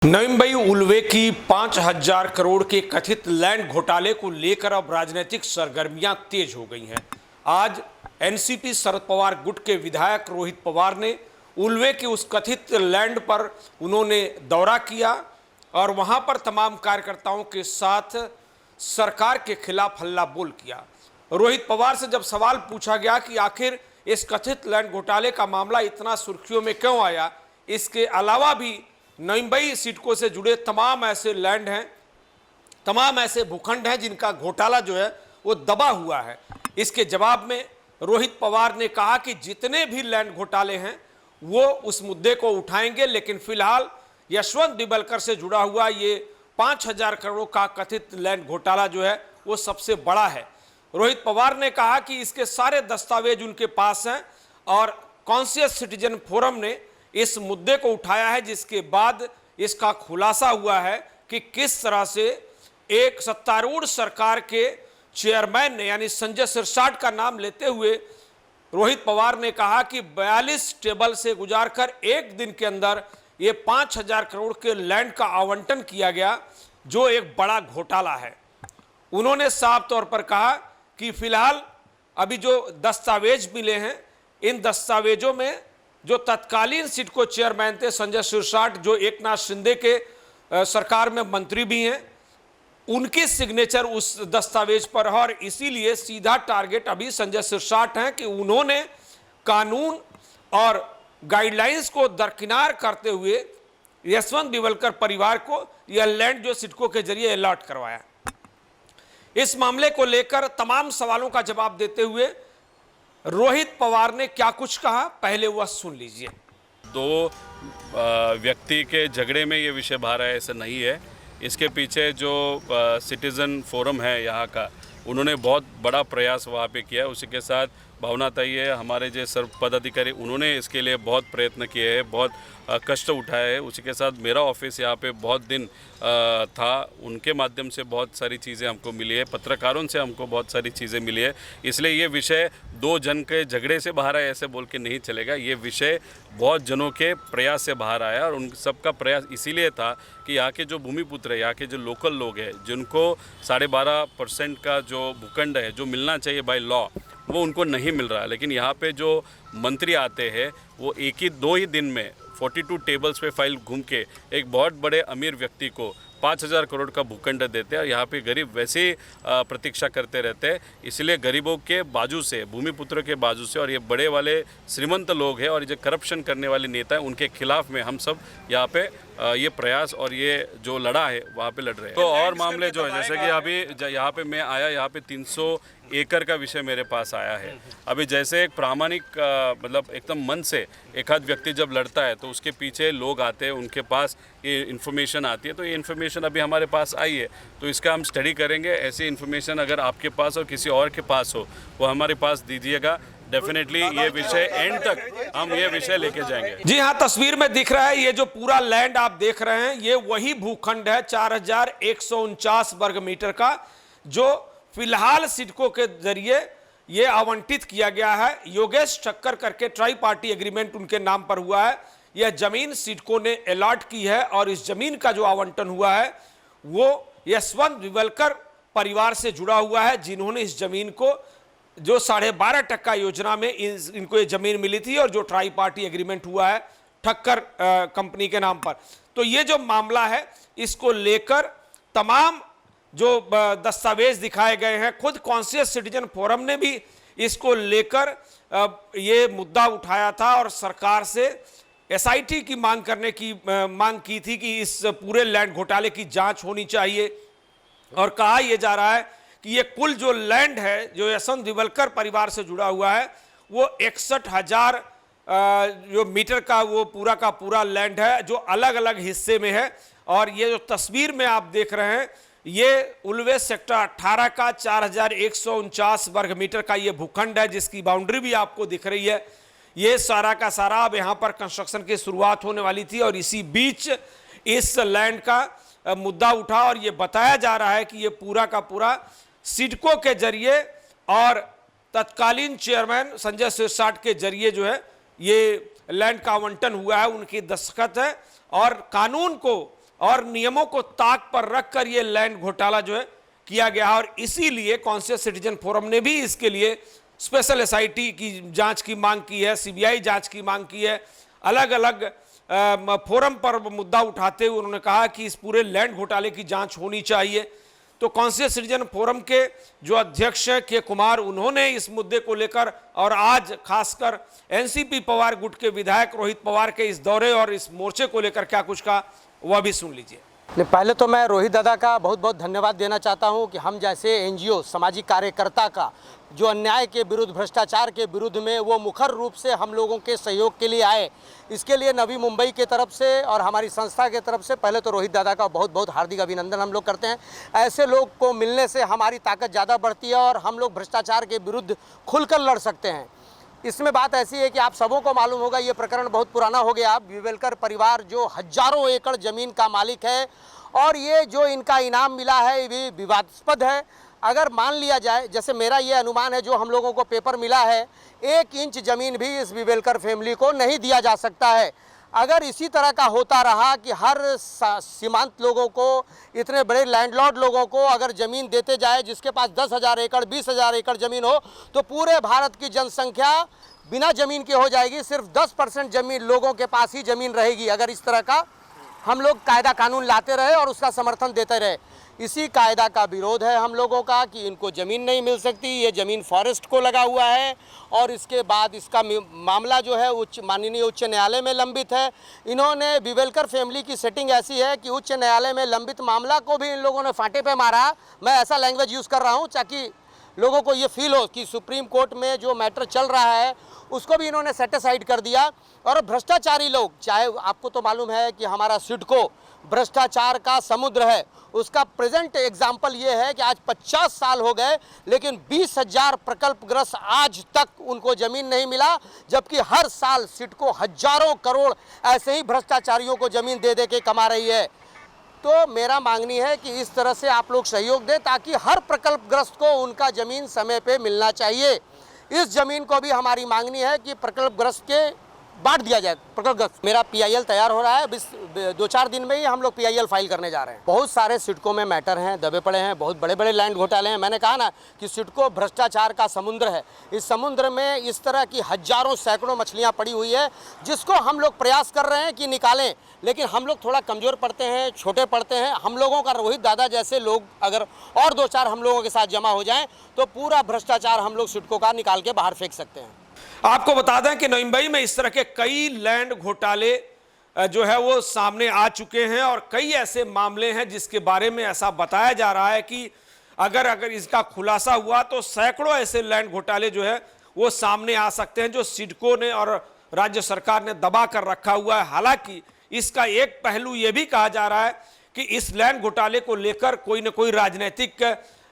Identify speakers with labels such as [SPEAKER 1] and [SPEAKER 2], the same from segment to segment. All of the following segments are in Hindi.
[SPEAKER 1] नवी मुंबई उल्वे की 5,000 करोड़ के कथित लैंड घोटाले को लेकर अब राजनीतिक सरगर्मियां तेज हो गई हैं। आज एनसीपी शरद पवार गुट के विधायक रोहित पवार ने उल्वे के उस कथित लैंड पर उन्होंने दौरा किया और वहां पर तमाम कार्यकर्ताओं के साथ सरकार के खिलाफ हल्ला बोल किया। रोहित पवार से जब सवाल पूछा गया कि आखिर इस कथित लैंड घोटाले का मामला इतना सुर्खियों में क्यों आया, इसके अलावा भी नवी मुंबई सिडको से जुड़े तमाम ऐसे लैंड हैं, तमाम ऐसे भूखंड हैं जिनका घोटाला जो है वो दबा हुआ है। इसके जवाब में रोहित पवार ने कहा कि जितने भी लैंड घोटाले हैं वो उस मुद्दे को उठाएंगे, लेकिन फिलहाल यशवंत दिबलकर से जुड़ा हुआ ये 5,000 करोड़ का कथित लैंड घोटाला जो है वो सबसे बड़ा है। रोहित पवार ने कहा कि इसके सारे दस्तावेज उनके पास हैं और कॉन्शियस सिटीजन फोरम ने इस मुद्दे को उठाया है, जिसके बाद इसका खुलासा हुआ है कि किस तरह से एक सत्तारूढ़ सरकार के चेयरमैन ने यानी संजय सिरसाट का नाम लेते हुए रोहित पवार ने कहा कि 42 टेबल से गुजारकर एक दिन के अंदर ये 5,000 करोड़ के लैंड का आवंटन किया गया, जो एक बड़ा घोटाला है। उन्होंने साफ तौर पर कहा कि फिलहाल अभी जो दस्तावेज मिले हैं, इन दस्तावेजों में जो तत्कालीन सिडको चेयरमैन थे संजय सिरसाट, जो एकनाथ शिंदे के सरकार में मंत्री भी हैं, उनकी सिग्नेचर उस दस्तावेज पर है और इसीलिए सीधा टारगेट अभी संजय सिरसाट हैं कि उन्होंने कानून और गाइडलाइंस को दरकिनार करते हुए यशवंत दिबलकर परिवार को यह लैंड जो सिडको के जरिए अलॉट करवाया। इस मामले को लेकर तमाम सवालों का जवाब देते हुए रोहित पवार ने क्या कुछ कहा, पहले वह सुन लीजिए।
[SPEAKER 2] दो व्यक्ति के झगड़े में ये विषय बाहर आया, ऐसा नहीं है। इसके पीछे जो सिटीज़न फोरम है यहाँ का, उन्होंने बहुत बड़ा प्रयास वहाँ पे किया है। उसी के साथ भावना ताई है, हमारे जो सर्व पदाधिकारी, उन्होंने इसके लिए बहुत प्रयत्न किए हैं, बहुत कष्ट उठाए हैं। उसी के साथ मेरा ऑफिस यहाँ पे बहुत दिन था, उनके माध्यम से बहुत सारी चीज़ें हमको मिली है, पत्रकारों से हमको बहुत सारी चीज़ें मिली है। इसलिए ये विषय दो जन के झगड़े से बाहर आया ऐसे बोल के नहीं चलेगा। ये विषय बहुत जनों के प्रयास से बाहर आया और उन सबका प्रयास इसीलिए था कि यहाँ के जो भूमिपुत्र है, यहाँ के जो लोकल लोग हैं, जिनको 12.5% का जो भूखंड है जो मिलना चाहिए बाय लॉ, वो उनको नहीं मिल रहा है। लेकिन यहाँ पे जो मंत्री आते हैं वो दो ही दिन में 42 टेबल्स पे फाइल घूम के एक बहुत बड़े अमीर व्यक्ति को 5,000 करोड़ का भूखंड देते हैं और यहाँ पे गरीब वैसे ही प्रतीक्षा करते रहते हैं। इसलिए गरीबों के बाजू से, भूमिपुत्र के बाजू से, और ये बड़े वाले श्रीमंत लोग हैं और ये करप्शन करने वाले नेता हैं, उनके खिलाफ में हम सब यहाँ पे ये प्रयास और ये जो लड़ा है वहाँ पे लड़ रहे हैं। तो और मामले जो है, जैसे कि अभी यहाँ पे मैं आया, यहाँ पे 300 एकड़ का विषय मेरे पास आया है। अभी जैसे एक प्रामाणिक मतलब एकदम मन से एक आध व्यक्ति जब लड़ता है तो उसके पीछे लोग आते हैं, उनके पास ये इन्फॉर्मेशन आती है। तो ये इन्फॉर्मेशन अभी हमारे पास आई है, तो इसका हम स्टडी करेंगे। ऐसी इन्फॉर्मेशन अगर आपके पास और किसी और के पास हो, वो हमारे पास दीजिएगा। डेफिनेटली ये विषय एंड तक हम ये विषय लेके जाएंगे।
[SPEAKER 1] जी हाँ, तस्वीर में दिख रहा है ये जो पूरा लैंड आप देख रहे हैं, ये वही भूखंड है 4,149 वर्ग मीटर का, जो फिलहाल सिडको के जरिए ये आवंटित किया गया है। योगेश ठक्कर करके ट्राई पार्टी एग्रीमेंट उनके नाम पर हुआ है। यह जमीन सिडको ने अलॉट की है और इस जमीन का जो आवंटन हुआ है वो यशवंत दिबलकर परिवार से जुड़ा हुआ है, जिन्होंने इस जमीन को जो 12.5% योजना में इनको ये जमीन मिली थी और जो ट्राई पार्टी एग्रीमेंट हुआ है ठक्कर कंपनी के नाम पर। तो ये जो मामला है, इसको लेकर तमाम जो दस्तावेज दिखाए गए हैं, खुद कॉन्शियस सिटीजन फोरम ने भी इसको लेकर ये मुद्दा उठाया था और सरकार से एसआईटी की मांग की थी कि इस पूरे लैंड घोटाले की जांच होनी चाहिए। और कहा यह जा रहा है कि ये कुल जो लैंड है जो यशवंत दिबलकर परिवार से जुड़ा हुआ है, वो 61,000 जो मीटर का वो पूरा का पूरा लैंड है, जो अलग अलग हिस्से में है। और ये जो तस्वीर में आप देख रहे हैं, ये उल्वे सेक्टर 18 का 4,149 वर्ग मीटर का ये भूखंड है, जिसकी बाउंड्री भी आपको दिख रही है। ये सारा का सारा अब यहाँ पर कंस्ट्रक्शन की शुरुआत होने वाली थी और इसी बीच इस लैंड का मुद्दा उठा और ये बताया जा रहा है कि ये पूरा का पूरा सिडको के जरिए और तत्कालीन चेयरमैन संजय सिरसाट के जरिए जो है ये लैंड का आवंटन हुआ है, उनकी दस्तखत है और कानून को और नियमों को ताक पर रखकर यह लैंड घोटाला जो है किया गया। और इसीलिए कॉन्शियस सिटीजन फोरम ने भी इसके लिए स्पेशल एसआईटी की जांच की मांग की है, सीबीआई जांच की मांग की है। अलग अलग फोरम पर मुद्दा उठाते हुए उन्होंने कहा कि इस पूरे लैंड घोटाले की जांच होनी चाहिए। तो कॉन्शियस सिटीजन फोरम के जो अध्यक्ष हैं के कुमार, उन्होंने इस मुद्दे को लेकर और आज खासकर एनसीपी पवार गुट के विधायक रोहित पवार के इस दौरे और इस मोर्चे को लेकर क्या कुछ कहा, वह भी सुन लीजिए।
[SPEAKER 3] पहले तो मैं रोहित दादा का बहुत बहुत धन्यवाद देना चाहता हूं कि हम जैसे एनजीओ सामाजिक कार्यकर्ता का जो अन्याय के विरुद्ध, भ्रष्टाचार के विरुद्ध में वो मुखर रूप से हम लोगों के सहयोग के लिए आए। इसके लिए नवी मुंबई के तरफ से और हमारी संस्था के तरफ से पहले तो रोहित दादा का बहुत बहुत हार्दिक अभिनंदन हम लोग करते हैं। ऐसे लोग को मिलने से हमारी ताकत ज़्यादा बढ़ती है और हम लोग भ्रष्टाचार के विरुद्ध खुलकर लड़ सकते हैं। इसमें बात ऐसी है कि आप सबों को मालूम होगा, ये प्रकरण बहुत पुराना हो गया। विवेलकर परिवार जो हजारों एकड़ ज़मीन का मालिक है और ये जो इनका इनाम मिला है ये विवादास्पद है। अगर मान लिया जाए, जैसे मेरा ये अनुमान है, जो हम लोगों को पेपर मिला है, 1 इंच ज़मीन भी इस विवेलकर फैमिली को नहीं दिया जा सकता है। अगर इसी तरह का होता रहा कि हर सीमांत लोगों को, इतने बड़े लैंडलॉर्ड लोगों को अगर ज़मीन देते जाए, जिसके पास 10,000 एकड़ 20,000 एकड़ ज़मीन हो, तो पूरे भारत की जनसंख्या बिना ज़मीन के हो जाएगी। सिर्फ 10% ज़मीन लोगों के पास ही ज़मीन रहेगी अगर इस तरह का हम लोग कायदा कानून लाते रहे और उसका समर्थन देते रहे। इसी कायदा का विरोध है हम लोगों का कि इनको ज़मीन नहीं मिल सकती। ये ज़मीन फॉरेस्ट को लगा हुआ है और इसके बाद इसका मामला जो है माननीय उच्च न्यायालय में लंबित है। इन्होंने विवेलकर फैमिली की सेटिंग ऐसी है कि उच्च न्यायालय में लंबित मामला को भी इन लोगों ने फाटे पे मारा। मैं ऐसा लैंग्वेज यूज़ कर रहा हूँ ताकि लोगों को ये फील हो कि सुप्रीम कोर्ट में जो मैटर चल रहा है उसको भी इन्होंने सेटिसाइड कर दिया। और भ्रष्टाचारी लोग, चाहे आपको तो मालूम है कि हमारा सिडको भ्रष्टाचार का समुद्र है, उसका प्रेजेंट एग्जाम्पल ये है कि आज 50 साल हो गए लेकिन 20,000 प्रकल्पग्रस्त आज तक उनको ज़मीन नहीं मिला, जबकि हर साल सिडको हजारों करोड़ ऐसे ही भ्रष्टाचारियों को ज़मीन दे दे के कमा रही है। तो मेरा मांगनी है कि इस तरह से आप लोग सहयोग दें ताकि हर प्रकल्पग्रस्त को उनका ज़मीन समय पे मिलना चाहिए। इस ज़मीन को भी हमारी मांगनी है कि प्रकल्पग्रस्त के बांट दिया जाए। प्रकल्पग्रस्त मेरा PIL तैयार हो रहा है, 2-4 दिन में ही हम लोग PIL फाइल करने जा रहे हैं। बहुत सारे सिडको में मैटर हैं, दबे पड़े हैं, बहुत बड़े बड़े लैंड घोटाले हैं। मैंने कहा ना कि सिडको भ्रष्टाचार का समुद्र है। इस समुद्र में इस तरह की हजारों सैकड़ों मछलियाँ पड़ी हुई है जिसको हम लोग प्रयास कर रहे हैं कि निकालें, लेकिन हम लोग थोड़ा कमज़ोर पड़ते हैं, छोटे पड़ते हैं। हम लोगों का रोहित दादा जैसे लोग अगर और 2-4 हम लोगों के साथ जमा हो जाएं तो पूरा भ्रष्टाचार हम लोग सिडको का निकाल के बाहर फेंक सकते हैं।
[SPEAKER 1] आपको बता दें कि नवी मुंबई में इस तरह के कई लैंड घोटाले जो है वो सामने आ चुके हैं और कई ऐसे मामले हैं जिसके बारे में ऐसा बताया जा रहा है कि अगर इसका खुलासा हुआ तो सैकड़ों ऐसे लैंड घोटाले जो है वो सामने आ सकते हैं जो सिडको ने और राज्य सरकार ने दबा कर रखा हुआ है। हालांकि इसका एक पहलू ये भी कहा जा रहा है कि इस लैंड घोटाले को लेकर कोई न कोई राजनीतिक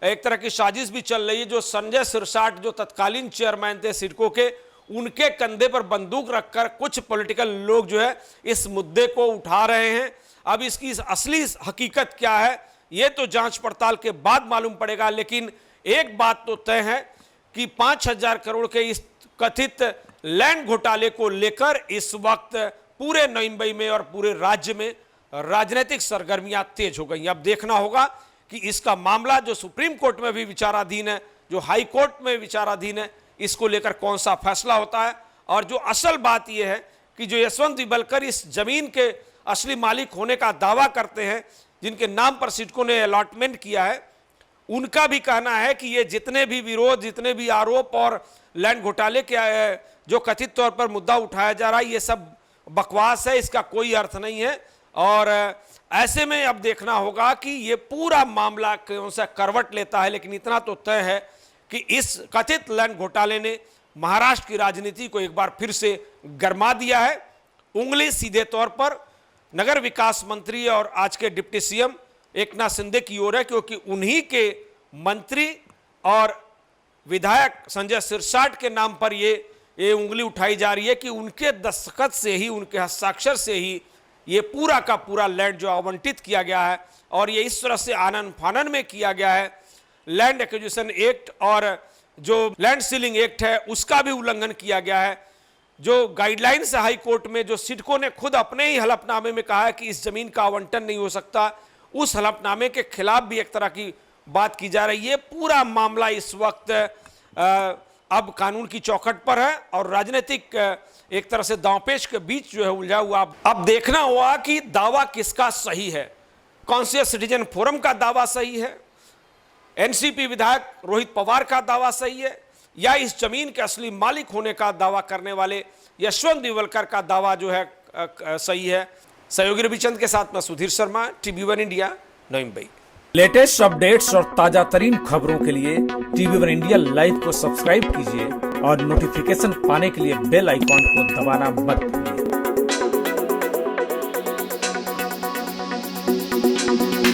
[SPEAKER 1] एक तरह की साजिश भी चल रही है। जो संजय सिरसाट जो तत्कालीन चेयरमैन थे सिडको के, उनके कंधे पर बंदूक रखकर कुछ पॉलिटिकल लोग जो है इस मुद्दे को उठा रहे हैं। अब इसकी असली हकीकत क्या है ये तो जांच पड़ताल के बाद मालूम पड़ेगा, लेकिन एक बात तो तय है कि 5,000 करोड़ के इस कथित लैंड घोटाले को लेकर इस वक्त पूरे नवी मुंबई में और पूरे राज्य में राजनीतिक सरगर्मियां तेज हो गई। अब देखना होगा कि इसका मामला जो सुप्रीम कोर्ट में भी विचाराधीन है, जो हाई कोर्ट में विचाराधीन है, इसको लेकर कौन सा फैसला होता है। और जो असल बात यह है कि जो यशवंत विवेलकर इस जमीन के असली मालिक होने का दावा करते हैं, जिनके नाम पर सिडको ने अलॉटमेंट किया है, उनका भी कहना है कि ये जितने भी विरोध, जितने भी आरोप और लैंड घोटाले के जो कथित तौर पर मुद्दा उठाया जा रहा है, ये सब बकवास है, इसका कोई अर्थ नहीं है। और ऐसे में अब देखना होगा कि ये पूरा मामला कौन सा करवट लेता है। लेकिन इतना तो तय है कि इस कथित लैंड घोटाले ने महाराष्ट्र की राजनीति को एक बार फिर से गरमा दिया है। उंगली सीधे तौर पर नगर विकास मंत्री और आज के डिप्टी CM एकनाथ शिंदे की ओर है, क्योंकि उन्हीं के मंत्री और विधायक संजय सिरसाट के नाम पर ये उंगली उठाई जा रही है कि उनके दस्तखत से ही, उनके हस्ताक्षर से ही ये पूरा का पूरा लैंड जो आवंटित किया गया है और ये इस तरह से आनन फानन में किया गया है। लैंड एक्विजिशन एक्ट और जो लैंड सीलिंग एक्ट है उसका भी उल्लंघन किया गया है। जो गाइडलाइंस है हाई कोर्ट में, जो सिडको ने खुद अपने ही हलफनामे में कहा है कि इस जमीन का आवंटन नहीं हो सकता, उस हलफनामे के खिलाफ भी एक तरह की बात की जा रही है। पूरा मामला इस वक्त अब कानून की चौखट पर है और राजनीतिक एक तरह से दांवपेच के बीच जो है उलझा हुआ। अब देखना होगा कि दावा किसका सही है। कॉन्शियस सिटीजन फोरम का दावा सही है, एनसीपी विधायक रोहित पवार का दावा सही है, या इस जमीन के असली मालिक होने का दावा करने वाले यशवंत दिवलकर का दावा जो है सही है। सहयोगी रविचंद के साथ में सुधीर शर्मा, TV1 इंडिया, नई मुंबई।
[SPEAKER 4] लेटेस्ट अपडेट्स और ताजा तरीन खबरों के लिए TV1 इंडिया लाइव को सब्सक्राइब कीजिए और नोटिफिकेशन पाने के लिए बेल आइकॉन को दबाना मत भूलिए।